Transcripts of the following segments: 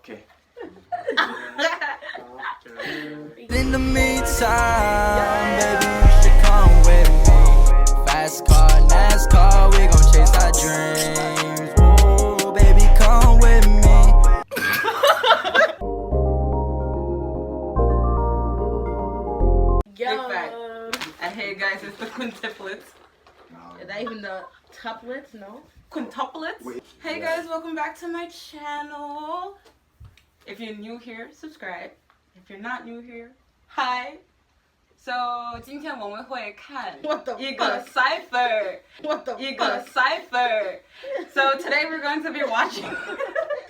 Okay. In the meantime, baby, you should come with me. Fast car, NASCAR, we gon' chase our dreams. Whoa, baby, come with me. Big fact. And hey guys, it's the quintuplets. Is that even the tuplets? No. Quintuplets? Wait. Hey guys, welcome back to my channel. If you're new here, subscribe. If you're not new here, hi. So 今天我们会看 What the 一个 fuck? cipher. What the 一个 fuck? cipher. So today we're going to be watching.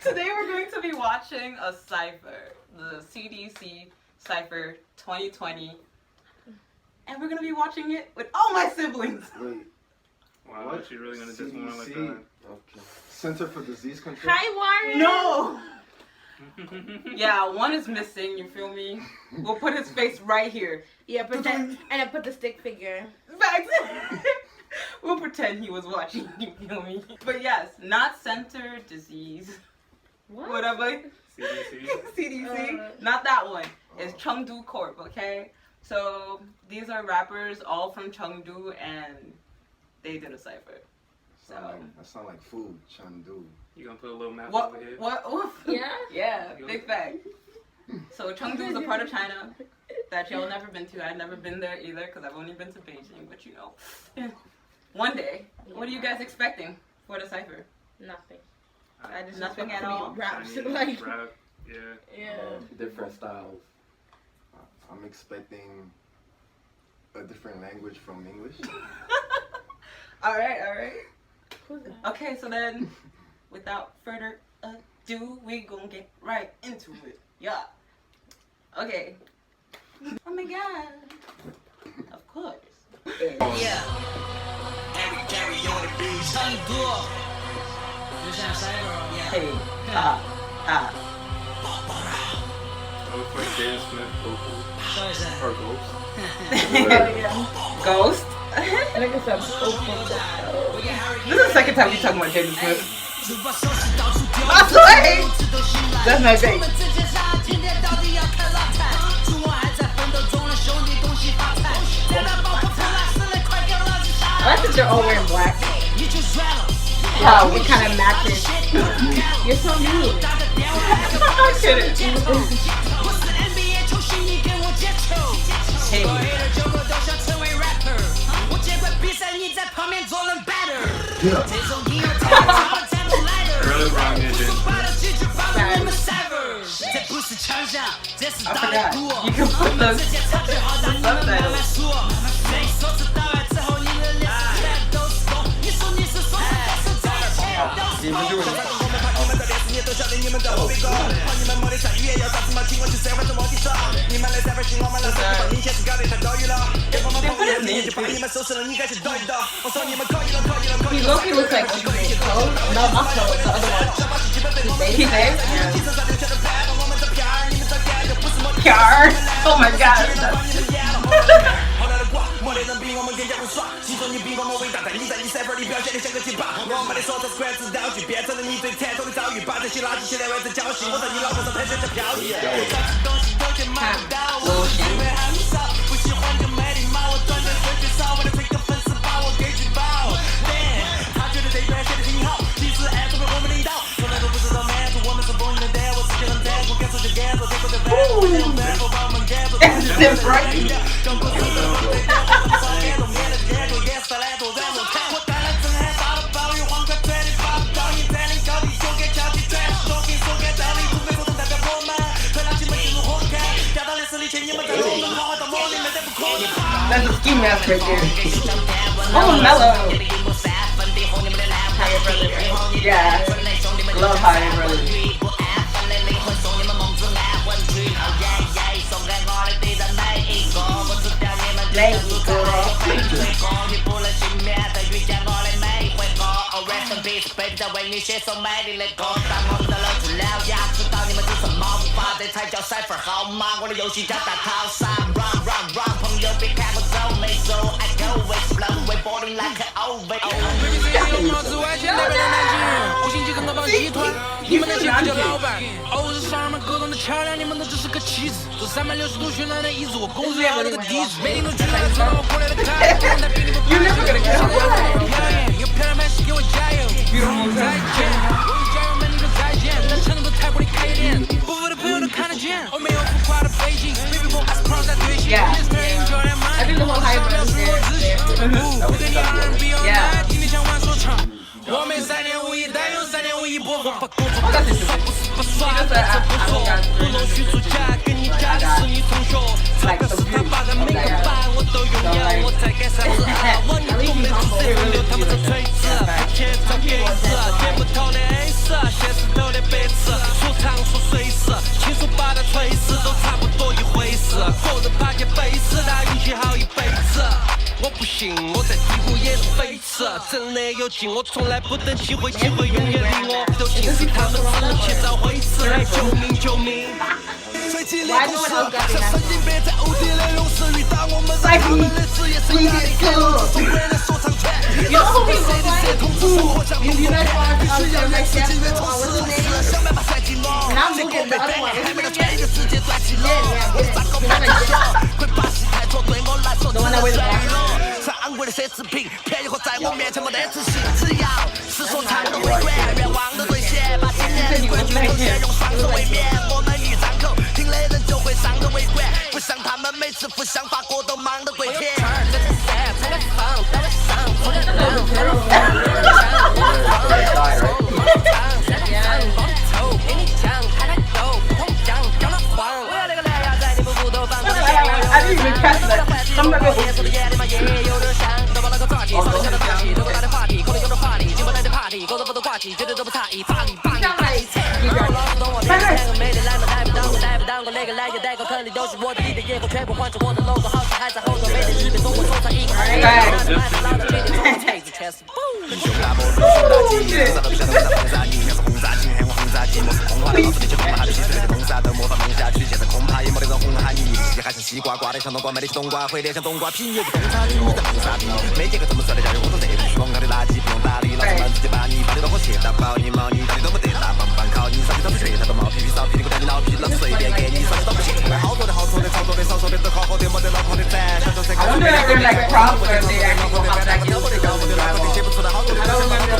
Today we're going to be watching a cipher, the CDC Cipher 2020, and we're gonna be watching it with all my siblings. Wait. Wow, What? she's really gonna diss one like CDC. that. Okay. Center for Disease Control. Hi, Warren. No. Yeah, one is missing. You feel me? We'll put his face right here. Yeah, pretend, and then put the stick figure. Facts. We'll pretend he was watching. You feel me? But yes, not center disease. What? Whatever. CDC. CDC. Not that one. It's Chengdu Corp. Okay. So these are rappers, all from Chengdu, and they did a cipher. That sound like food. Chandu. You gonna put a little map What? over here? What? Yeah? Yeah. Big fact. So Chengdu is a part of China that y'all never been to. I've never been there either because I've only been to Beijing. But you know, one day. What are you guys expecting for the cipher? Nothing. I just Nothing nothing at at all. all. Raps, Chinese, like. rap, yeah. Yeah. Different styles. I'm expecting a different language from English. All right. All right. Who's that? Okay. So then, without further ado, we gonna get right into it. Yeah. Okay. Oh my god. Of course. Yeah. Hey. I look like Dan Smith vocals. Or Ghost. Ghost. Look at some This is the second time we talking about Jaden Smith. I swear. That's my baby. I think they're all wearing black. Wow, it kind of matches. You're so mean. I couldn't. Really wrong engine. I forgot. You can put the subtitles. Even doing it. He low-key looks like Cole. No, not Cole, the other one. His name? Kiar. Oh my god. It's right. That's a ski mask right there. Oh, mellow. Higher brother, right? Yeah. Love Higher brother. 五星级跟高仿集团，你们的姐夫叫老板。偶尔上门各种的桥梁，你们都只是个棋子。做360度旋转的椅子，我公司要那个地址。每天都聚来知道我过来的开，不用再比你们快。表演有漂亮拍戏给我加油。再见，我与家人们你说再见。在成都泰国里开夜店，不服的朋友都看得见。我没有浮夸的背景 ，baby boy I surprise 在对线。I think the whole high brothers Yeah. 今天想玩说唱，我每3年5亿，但有3年5亿播放。把工作干死，不是不耍，这不错。不容许出价，跟你家的是你同学。这个是他爸的每个班我都拥有，我才该32，我你都没出谁轮流他们这锤子，钱找给子，点不透的 A 色，现实头的白痴，说唱说水事，亲手把它锤死，都差不多一回事。个人爬起背死，他运气好一辈子。我不信，我在地湖也是飞驰，真的有劲，我从来不等机会，机会永远离我都近，是他们只能去找回事，救命救命！吹起烈公司，像神经病在欧弟的龙狮，遇到我们在他们的职业生涯里开路，中国人的说唱圈，有谁的血统是生活像龙虎，必须要让世界越充实，想办法塞进我，结果被对，还没到全一个世界转起了，我三个半大小，会把戏太多，对我来说真的醉了。上昂贵的奢侈品，便宜货在我面前没得自信。只要是说唱的回归，愿望的兑现，把今年的规矩都先用双手卫冕。我们一张口，听的人就会上的围观，不像他们每次互相发锅都忙得跪舔。I didn't even catch that. Somebody was I wonder if there's like a crowd where they actually go out back into the I don't remember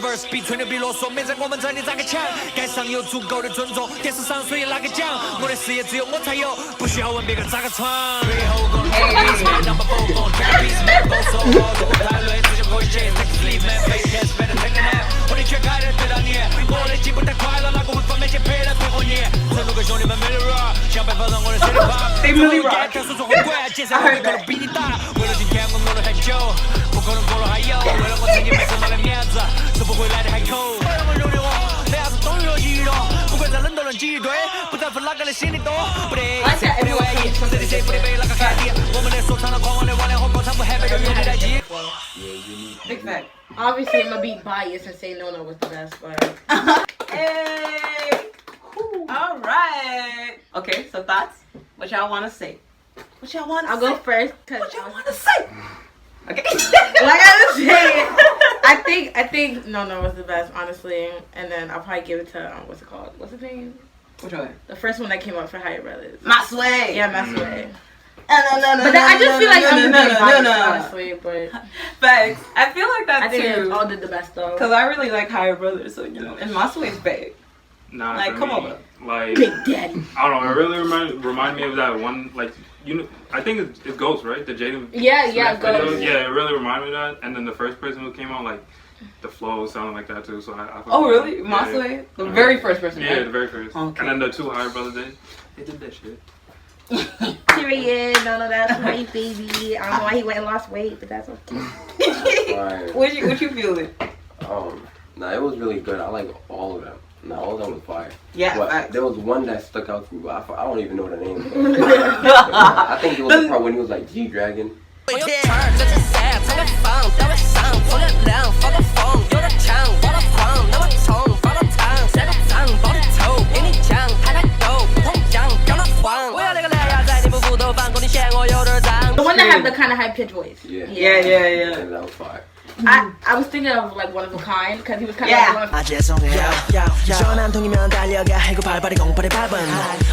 verse 比吹牛比啰嗦，没在我们这里咋个抢？街上有足够的尊重，电视上谁拿个奖？我的事业只有我才有，不需要问别个咋个闯。我的全开的对到你，我的进步太快了，哪个会方便些陪来配合你？成都跟兄弟们没得软，想办法让我的身体胖。我干跳说说会管，接下来会可能比你大。为了今天我努了很久，不可能过了还有。为了我曾经没什么的面子，是不会来的海口。为了我兄弟我，没啥子东西记忆多，不管再冷都能挤一堆，不在乎哪个的心里多。不得不得怀疑，这里谁不得被哪个看低？我们的说唱的狂妄的网恋和广场舞还没有用的代替。Big fact. Obviously, I'm gonna be biased and say Nona was the best, but. Hey! All right. Okay, so thoughts? What y'all want to say? What y'all want to say? I'll go first. What y'all want to say? Okay. Like I was saying, I think Nona was the best, honestly. And then I'll probably give it to, what's it called? What's his name? Which one? The first one that came up for Higher Brothers. Masway. Yeah, Masway. No, But then I just feel like I'm no. honestly, but Facts. I feel like that I think too. they all did the best though. Because I really like Higher Brothers, so you know, and Masway's big. Nah, Like, for come me, over. Like, Big Daddy. I don't know. It really remind me of that one. Like, you know, I think it's Ghost, right? The Jaden. Yeah, Smith yeah, video. Ghost. Yeah, it really reminded me of that. And then the first person who came out, like, the flow sounded like that too. So I Oh, really? Yeah. Masue? The very first person, Yeah, right? the very first. Okay. And then the two higher brothers they did that shit. Period. None of that's right, baby. I don't know why he went and lost weight, but that's okay. Alright. What you feeling? Nah, it was really good. I like all of them. Nah, all of them was fire. Yeah, But facts. there was one that stuck out to me. But I don't even know the name. I think it was the part when he was like G-Dragon. The one that had the kind of high pitched voice. Yeah. Yeah. And that was fire. I was thinking of like One of a Kind because he was kind of Yeah. like one of 죄송해요 전한 통이면 달려가 해고 발발이 공발이 밟은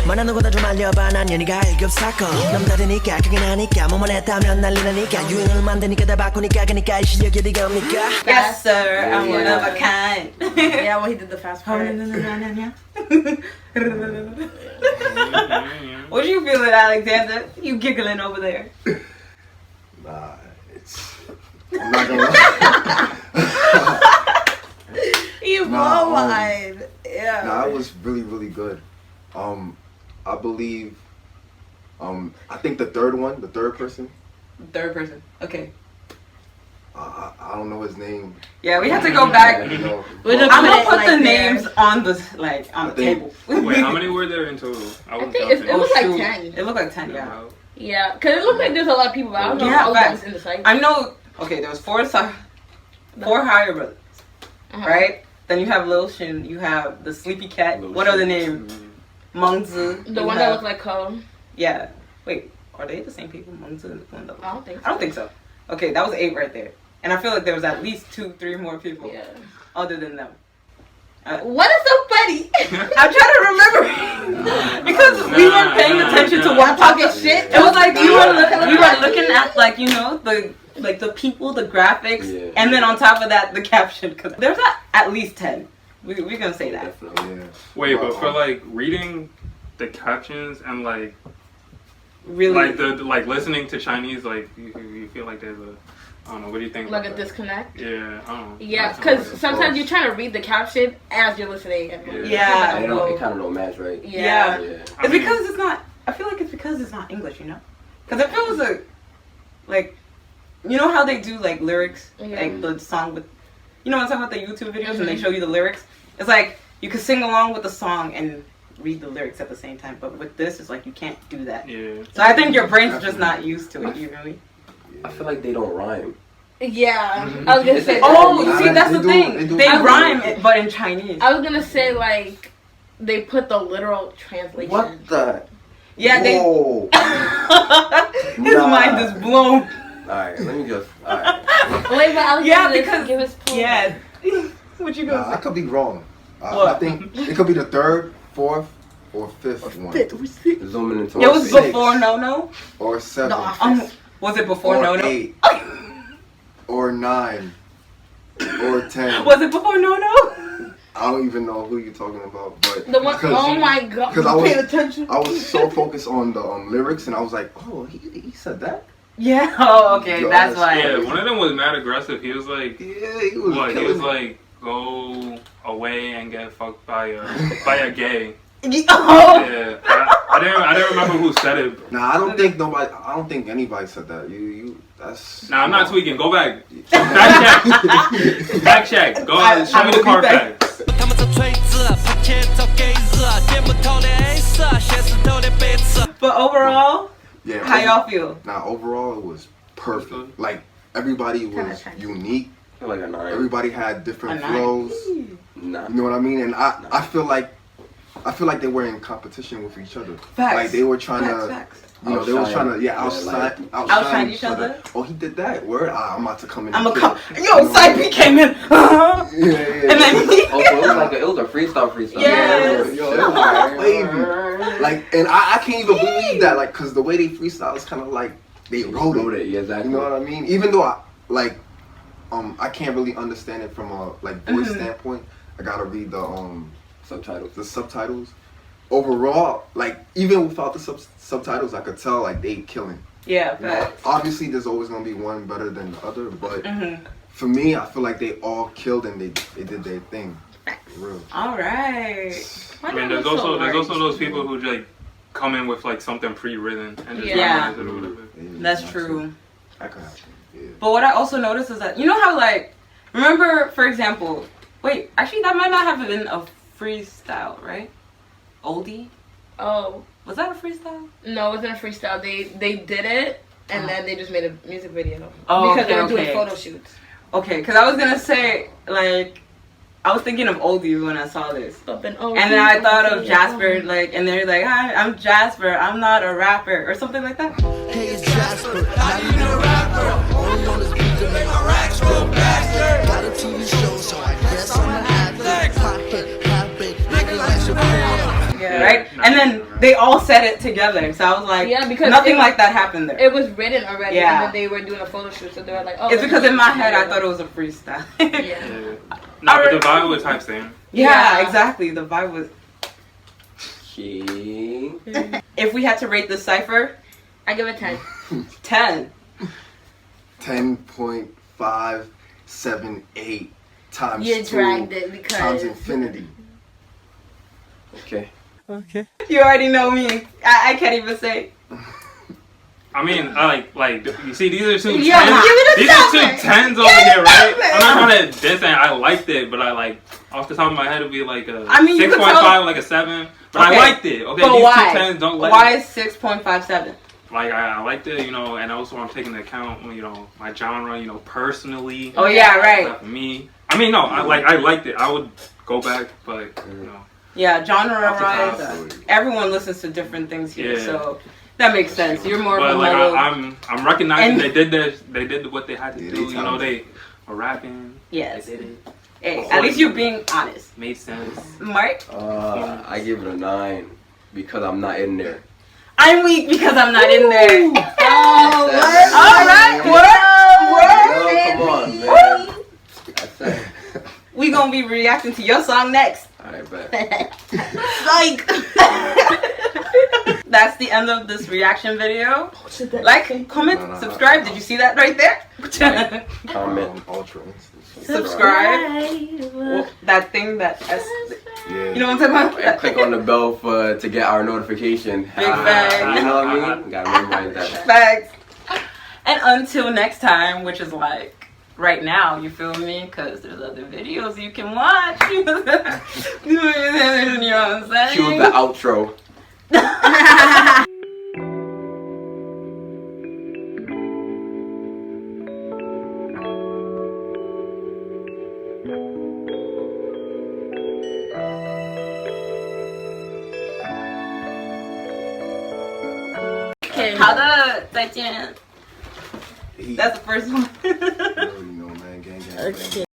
말하는 거다 좀 알려봐 난 연희가 애교 사건 남다르니까 그게 나니까 뭐만 했다면 난리 나니까 유행을 만드니까 다 바꾸니까 그니까 이 실력이 어디 갑니까 Yes, sir. I'm one of a kind. yeah, when he did the fast part. What you feeling, Alexander? You giggling over there? Nah, I'm not gonna lie. You Nah, blow mine. Yeah. Nah, it was really, really good. I believe, I think the third person, Third person. Okay. I don't know his name. Yeah, we have to go back. You know, We're but- just I'm gonna Put it put like the there. names on the on the think- table. Wait, how many were there in total? I wasn't think counting. it was like shoot. 10. It looked like 10, yeah. Yeah, because it looked like there's a lot of people, but I don't know Yeah, if all of them facts. was in the site. I know. Okay, there was four higher brothers, Uh-huh. right? Then you have Lil Shin. You have the Sleepy Cat. Lil What are the Shin. names? Mengzi. The You one that have- looked like Cole. Yeah. Wait, are they the same people? Mengzi and one that- I don't think so. I don't think so. Okay, that was 8 right there. And I feel like there was at least 2-3 more people Yeah. other than them. What is so funny? I'm trying to remember because we weren't paying attention to what talking talking. shit. It was like you were Nah. looking at like the people, the graphics, Yeah. and then on top of that the caption. Because there's at least 10. We're gonna say that. Definitely. Yeah. Wait, but Well, for like reading the captions and like Really. like listening to Chinese, like you feel like there's a, I don't know, what do you think? Like a about that? disconnect. Yeah, I don't know. Yeah, That's because not sometimes you're trying to read the caption as you're listening. And Yeah. And it kind of don't match, right? Yeah. Yeah. I It's mean- because it's not. I feel like it's because it's not English, you know. Because if it was like, you know how they do like lyrics, Yeah. like the song with, you know, what I'm talking about the YouTube videos and they show you the lyrics. It's like you can sing along with the song and read the lyrics at the same time. But with this, it's like you can't do that. Yeah. So I think your brain's just not used to it. You really. I feel like they don't rhyme. Yeah, I was gonna say. Oh, Nah, see, that's they the do- thing. they do They rhyme. rhyme it, but in Chinese. I was gonna say like they put the literal translation. What the? Yeah, they. Whoa. His Nah. mind is blown. Alright, let me just. Alright. Wait, but Alexander Yeah, didn't because give his point. yeah. What you Nah, gonna I say? could be wrong. I What? think it could be the third, fourth, or fifth one. Zooming into It was Six. before No. Or 7. The Office. Was it before or No? 8. Or 9. Or 10. Was it before No? I don't even know who you're talking about, but The one, oh my god, 'cause I was- pay attention. I was so focused on the lyrics, and I was like, "Oh, he said that." Yeah. Oh, okay. Yo, That's that's why. Yeah, one of them was mad aggressive. He was like, Yeah, he was. what? He killing was it. like, go away and get fucked by a gay. Oh. Yeah, I didn't remember who said it. Nah, I don't think anybody said that. That's. Nah, I'm not tweaking. Go back. Fact check. Fact check. Go ahead. Show I me the will be card back. facts. But overall, Yeah. how y'all feel? Nah, overall it was perfect. Like everybody was Kinda unique. I feel like a 9. Everybody had different A nine. flows. Nah. You know what I mean? And I feel like they were in competition with each other. Facts. Like they were trying to. Facts. You know, they were Outshine. trying to, Yeah, outshine Outshine each other. Oh, he did that. Word. I'm about to come in. I'm a and come. kill. Yo, Side P came in. Yeah. And then he. Oh, so it was a freestyle. Yes. Yo, it was wavy. Like, and I can't even believe that. Like, cause the way they freestyle is kind of like they wrote Wrote it. it, yeah, exactly. You know what I mean? Even though I can't really understand it from a like voice Mhm. standpoint. I gotta read the Subtitles. The subtitles. Overall, like even without the subtitles, I could tell like they killing. Yeah, You know, but obviously, there's always gonna be one better than the other, but mm-hmm. for me, I feel like they all killed and they did their thing. For real. All right. I mean, there's also those people who like come in with like something pre-written and just Yeah. memorize it or whatever. That's true. That could happen. Yeah. But what I also noticed is that, you know how, like, remember, for example, wait, actually, that might not have been a freestyle, right? Oldie? Oh, Was that a freestyle? no, it wasn't a freestyle. They did it, and then they just made a music video. Oh, because they were okay, doing okay. photo shoots. Okay, because I was going to say, like, I was thinking of Oldie when I saw this. And And then I thought of Jasper, like, and they're like, hi, I'm Jasper, I'm not a rapper, or something like that. Hey, it's Jasper. How you know rapper? Only on this beat to make my racks go faster. Got a TV show, so I guess I'm an actor. Hot hit, hot bait, nigga like Shaquille. Yeah, right? And then they all said it together, so I was like, Yeah, because nothing it- like that happened there. It was written already, Yeah. and then they were doing a photo shoot, so they were like, "Oh." It's because in my head I thought it was a freestyle. Yeah. Yeah. No, but the vibe was type same. Yeah, Yeah. exactly. The vibe was. Okay. If we had to rate the cipher, I give it 10. 10. 10.578 times You 2 dragged it times because infinity. Okay. You already know me. I can't even say. I mean, I like you see, these are two Yeah, tens. give it a These are seven. two tens over Give it a here, right? seven. I'm not trying to diss it. I liked it, but I like off the top of my head it'd be like a I mean, you could 6.5, tell- like a 7. But Okay. I liked it. Okay, But these why? two tens don't let Why it. is 6.57? Like I liked it, you know, and also I'm taking into account, you know, my genre, you know, personally. Oh yeah, right. Not for me. I mean, no, I liked it. I would go back, but you know. Yeah, genre Off the top. wise. Everyone listens to different things here, Yeah. so that makes sense. You're more But of a like mellow. I'm recognizing And- they did what they had to Yeah, do. they You know, talented. they were rapping. Yes. They did it. Hey, at least you're being honest. Made sense. Mark? I give it a 9 because I'm not in there. I'm weak because I'm not in there. Oh, That's- Alright, Yo, come on, man. That's it. We gonna be reacting to your song next. Alright, bet. Like, that's the end of this reaction video. Like, comment, No. subscribe. Did you see that right there? Comment. Ultra Instant. Subscribe. That thing that Yeah. you know what I'm talking And about? click on the bell to get our notification. Big bang. You know what I mean? Gotta memorize that. Facts. And until next time, which is like right now, you feel me? Because there's other videos you can watch. You know what I'm saying? Cue the outro. Okay. 好的，再见。 He, That's the first one. you already know, man. Gang, gang, gang. Okay.